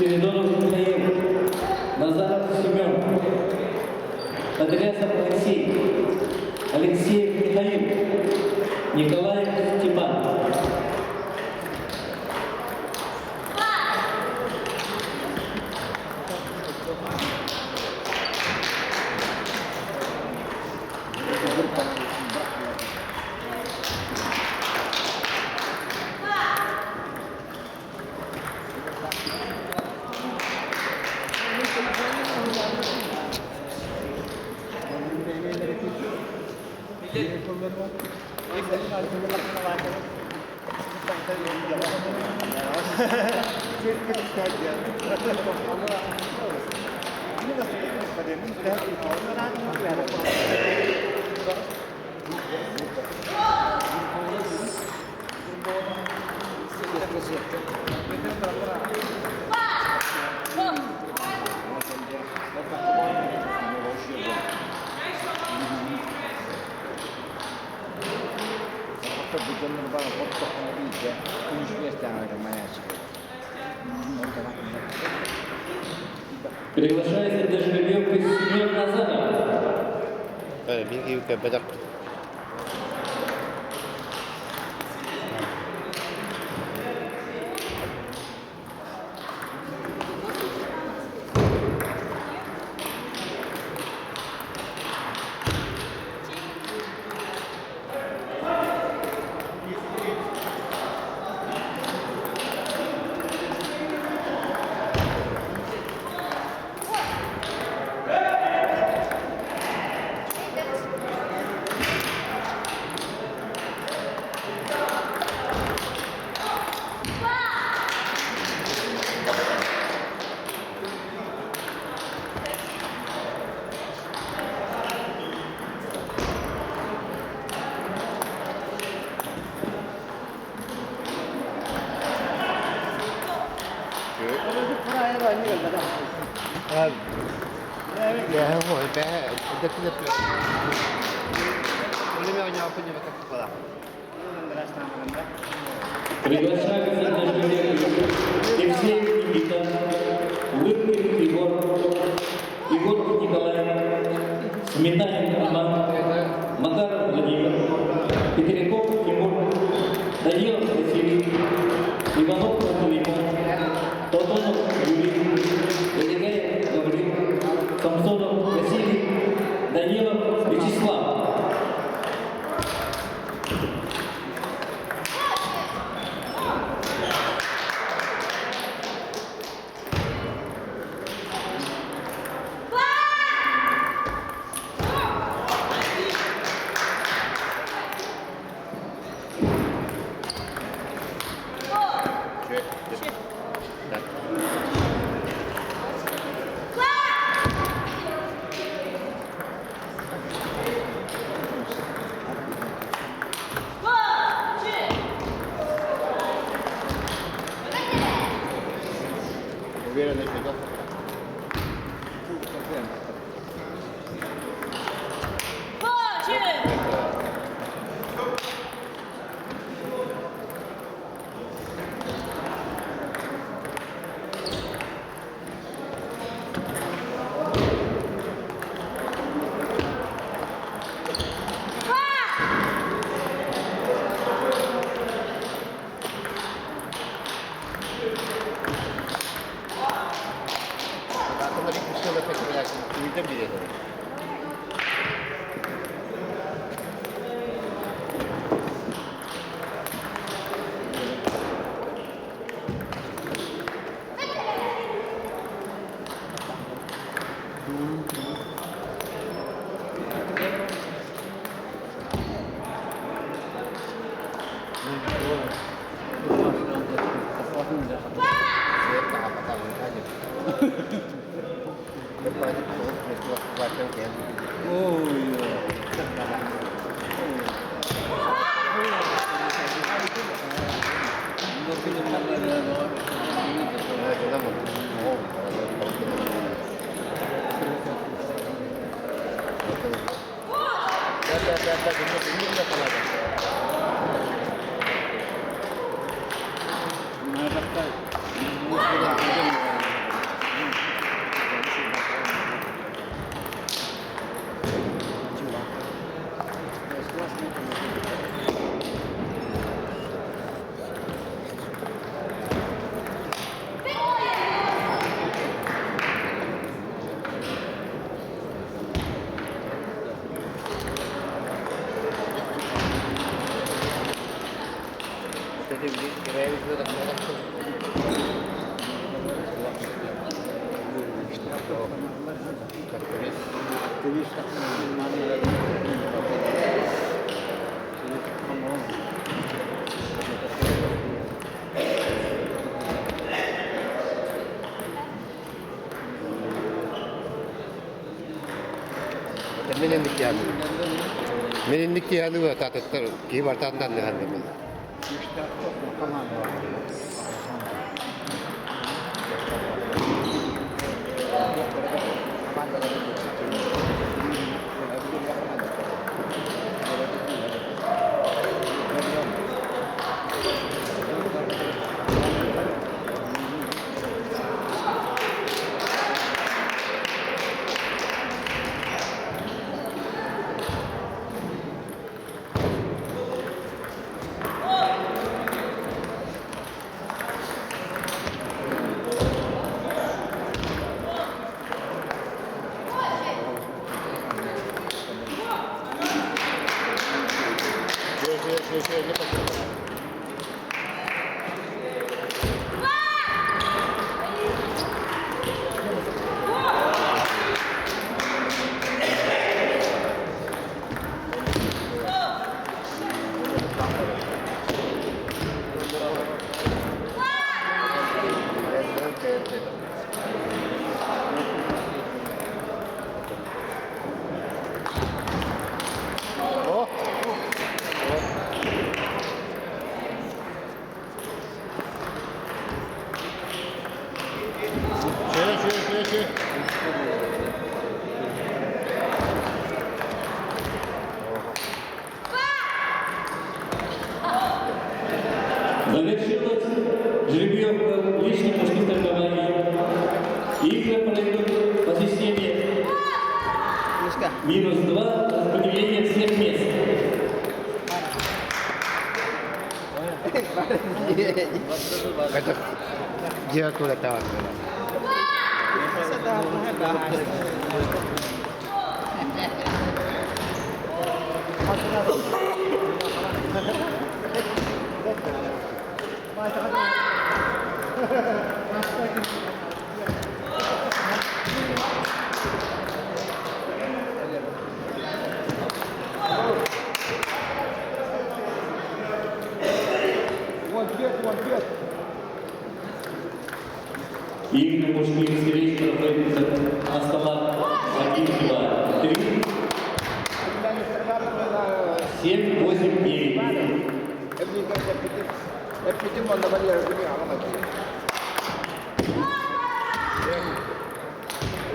Спиридонов Михаил, Назаров Семен, Подрезов Алексей, Алексеев Михаил, Николаев Степан. Приглашается для жеребьевки Семен Назаров. Bilgi kepada Приглашается для жеребьевки Евсеев Никита, Лыткин Егоров Николай, Сметанин Роман, Макаров Владимир, Петряков Тимур, Данилов Василий, Иванов Владимир, Платонов Юрий, Великаев Гаврил, Самсонов Василий, Данилов Вячеслав. Уверенность идет. Oh iya. Meninlik yani. Meninlik yani var tatlı ki var tatlıdan ne halde bu. Ne bakıyorsun? Şöyle. Завершилась жеребьевка личных мужских соревнований. Игры пройдут по системе -2 распределение всех мест. Это где оттуда там? Игры мужских встреч проходятся на столах 1, 2, 3, 7, 8, 9.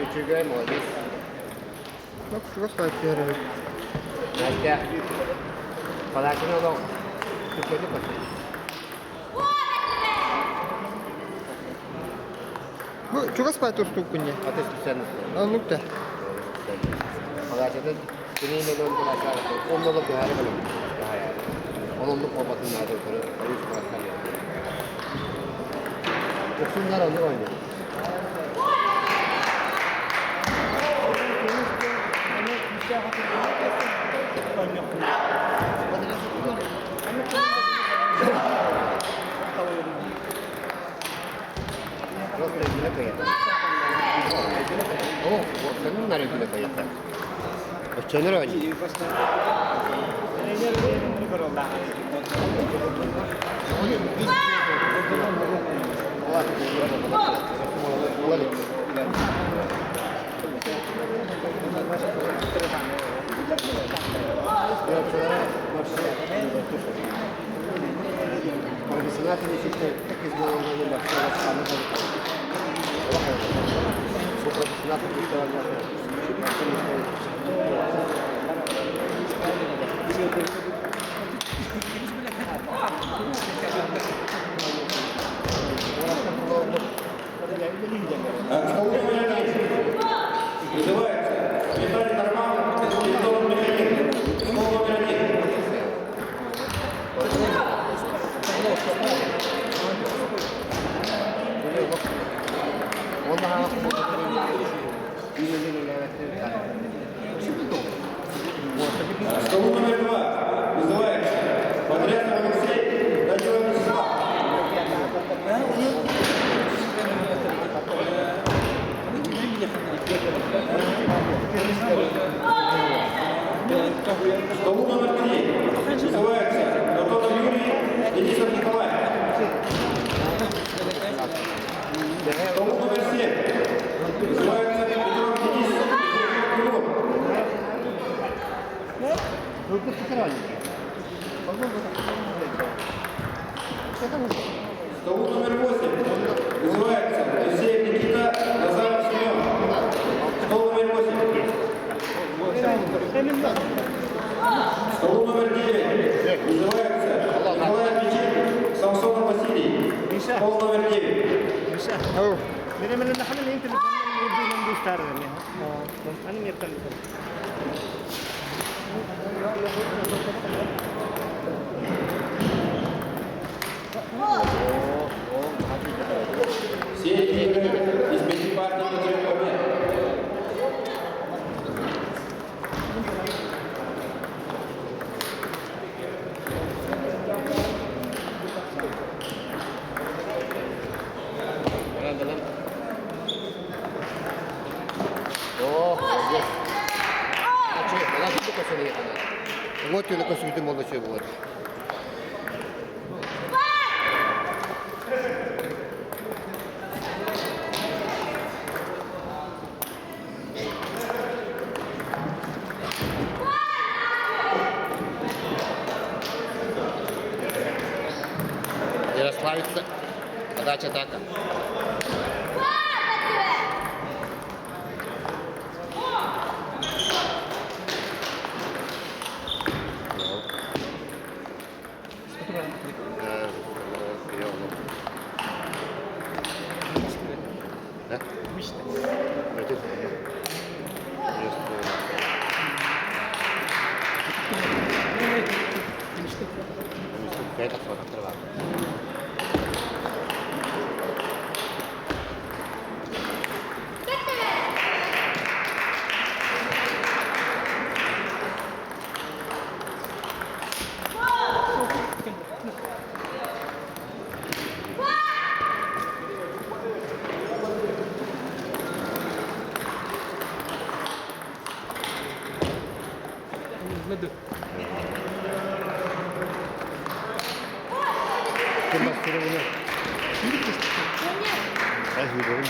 Üçüncü молодец. Bak şurada sahip bir yere. Настя. Подачи на ногу. Теперь пошли. Bu çok spayt olsun kunye. Ateş sen. Anlık da. Подачи seni ne dön kadar onda da bir hale kalıyor. Onun da kobatın nerede oturuyor? Üç kadar yani. Yoksunlar onu oynuyor. Просто ilgili koyalım. O senin nereye ilgili koyalım? O çener oynuyor. Profesyonel tenisçi tek izleyicilerin başına çıkanı bu profesyonel Называется Виталий Норман, Антон Михайлин. Слово номер 1. Стол номер 2 называется Подрядный Алексей Данила Вячеслав. Стол номер 3 называется Антонов Юрий Денисов Николай. Стол номер 7 называется Петров Денис. номер 9. bisa. Oh. Benar-benar nak kami ni telefon ni ibu nanti star ni. Ani ni telefon. Все игры из 5 партий до 3 побед. Dalam. Oh, bagus. Cik, dalam itu kau sini kan. Вот ты такой святый молодой вот. Ярославица. Подача атака. Да? Это это фото открываю. Kim bastırıyor bunu? Ay hüdürüm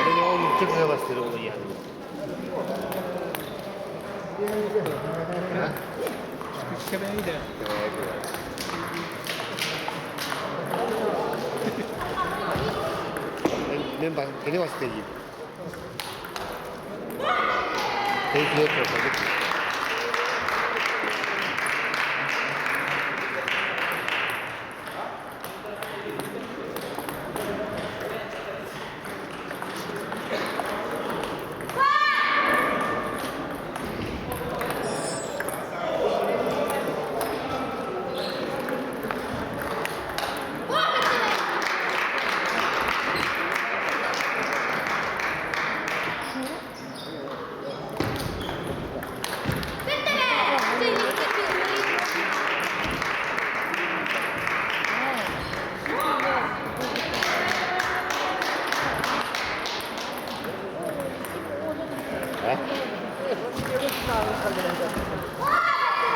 Beni oğlum çıkmaya bastırıyor onu yani. Ha? Kebaidah. Ini masih tinggi. Tinggi terus lagi.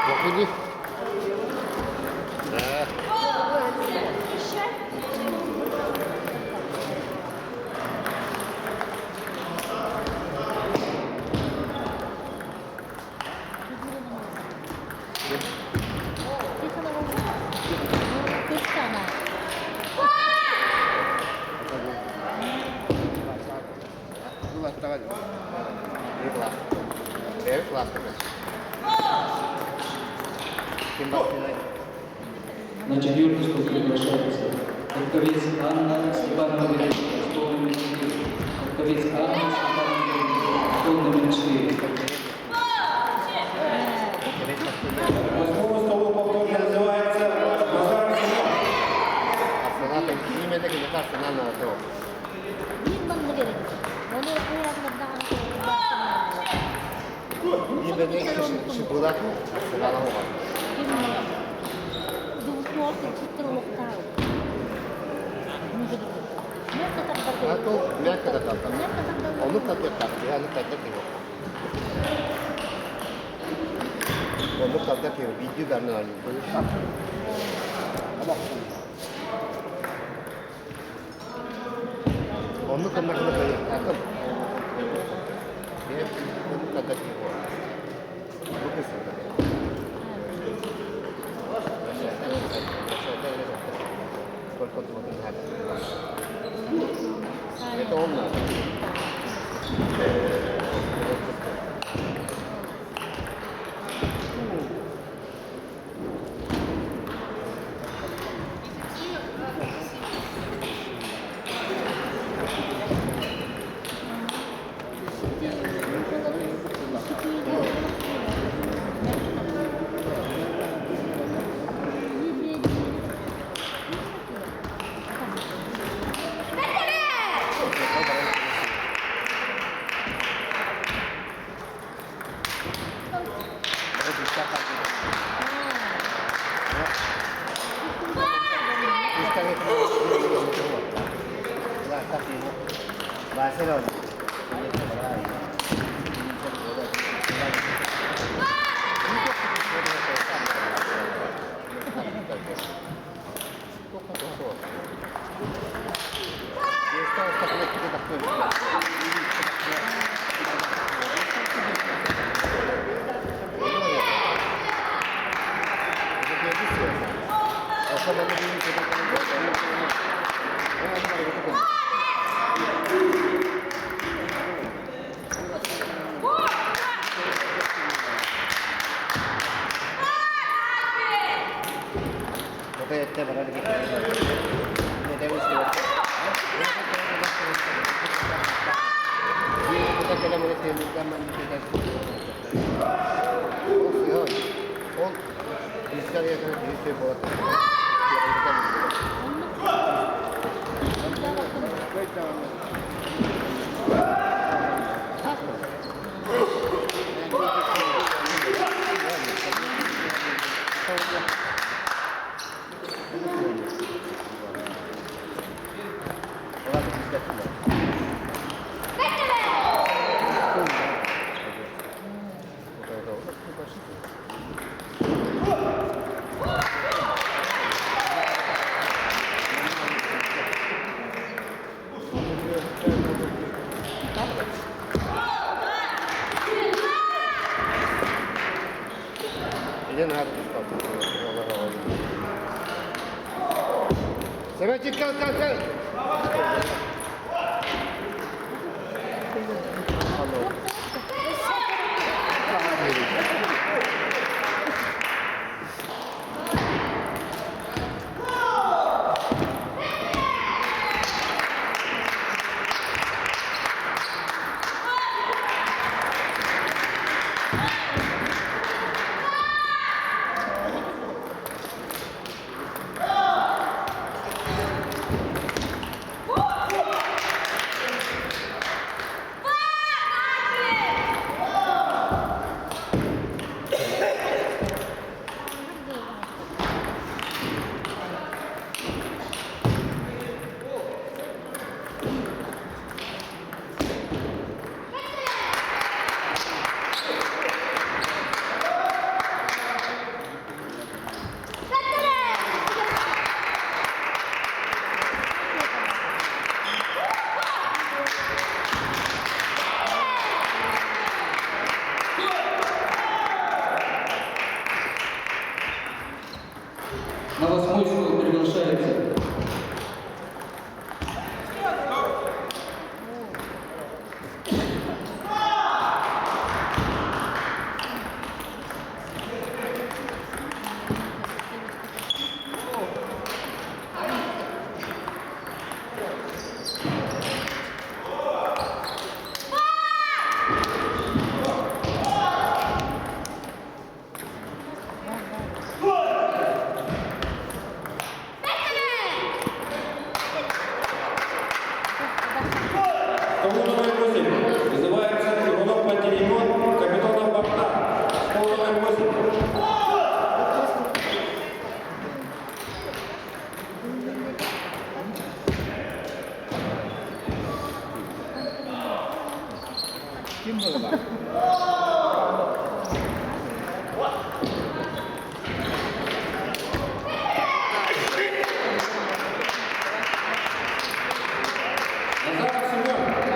Bak ini. Kelas tangan. Ini kelas. Kelas. На четвертый стол приглашается Ловковец Анна Степановна, стол номер 4. Ловковец Анна Степановна, стол номер 4. Восьмого столу повторно называется Назар Арсенал. Арсенал, именно так Арсенал на то. Именно шоколад Арсенал на то. А то мягко так. Он ну как так, я ну как так его. Он ну как так его видео данные. Он ну как так его. Я ну как так его. Сколько-то вот надо. Это он надо. Barcelona. Este para el que tenemos que la molestia de cama Sebastian, go! На 8-й стол приглашается Кому номер 8 вызывается Иванов Пантелеймон, капитана борта. Стол номер 8. Назаров Семен.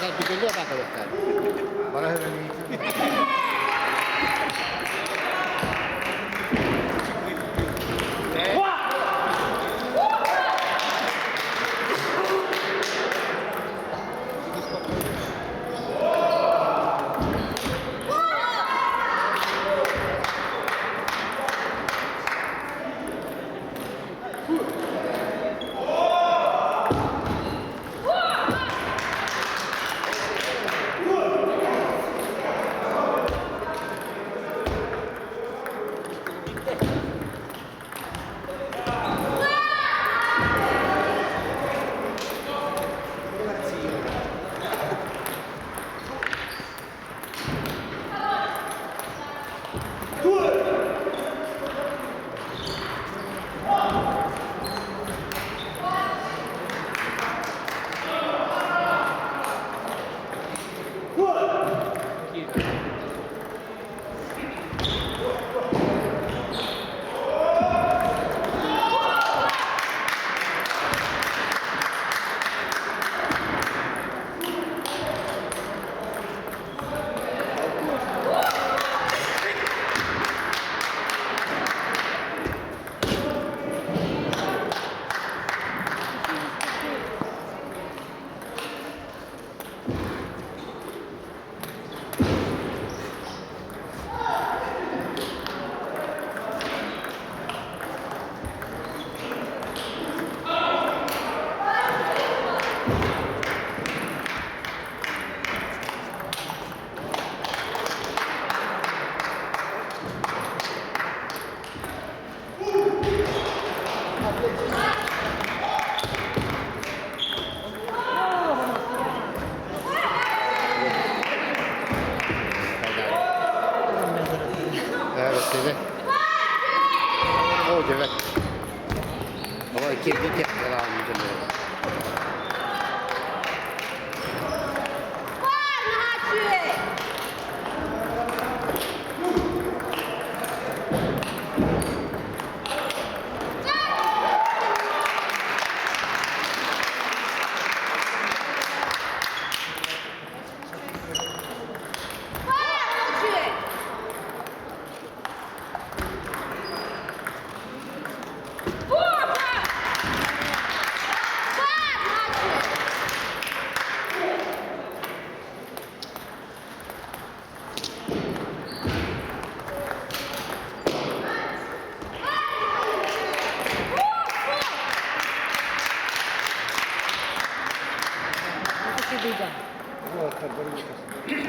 Sen tükürdü ya arkadaşlar. Bana hemen Evet dedi. O evet. Ama iki yaptılar anladım.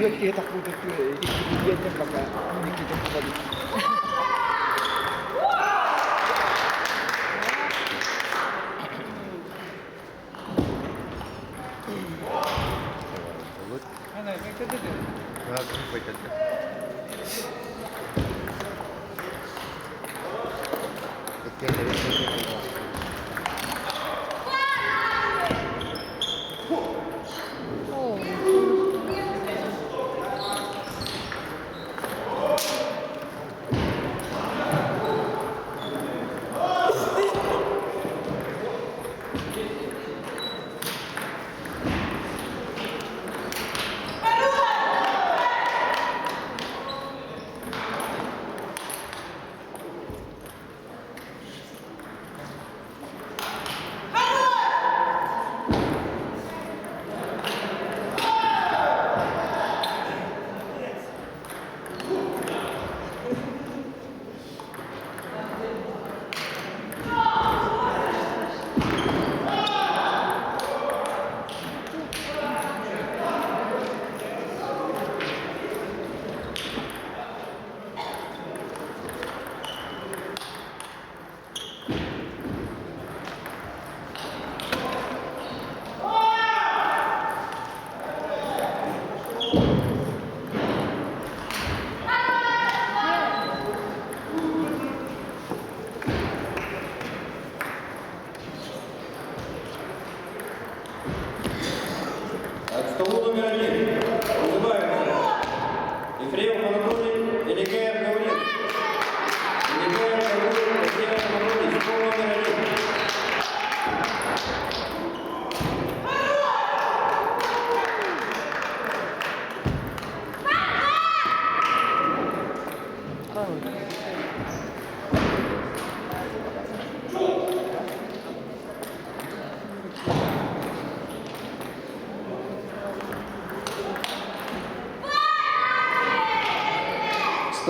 Yok dia tak boleh tu. Dia je pakai. Ini kita kembali.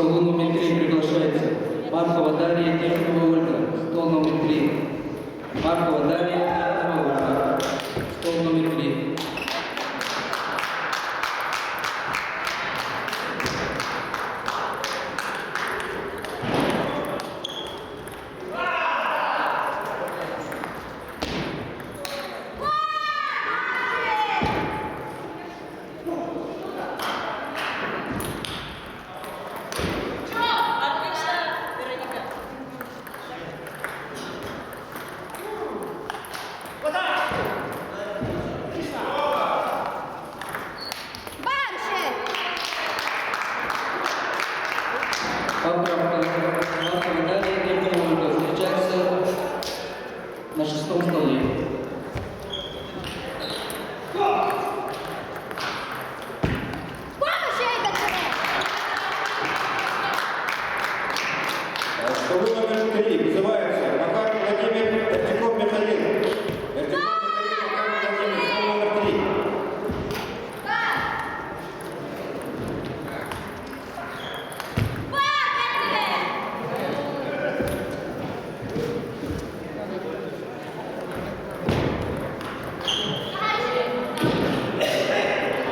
столу номер 3 приглашается Маркова Дарья, Терехова Ольга, стол номер 3. Маркова Дарья,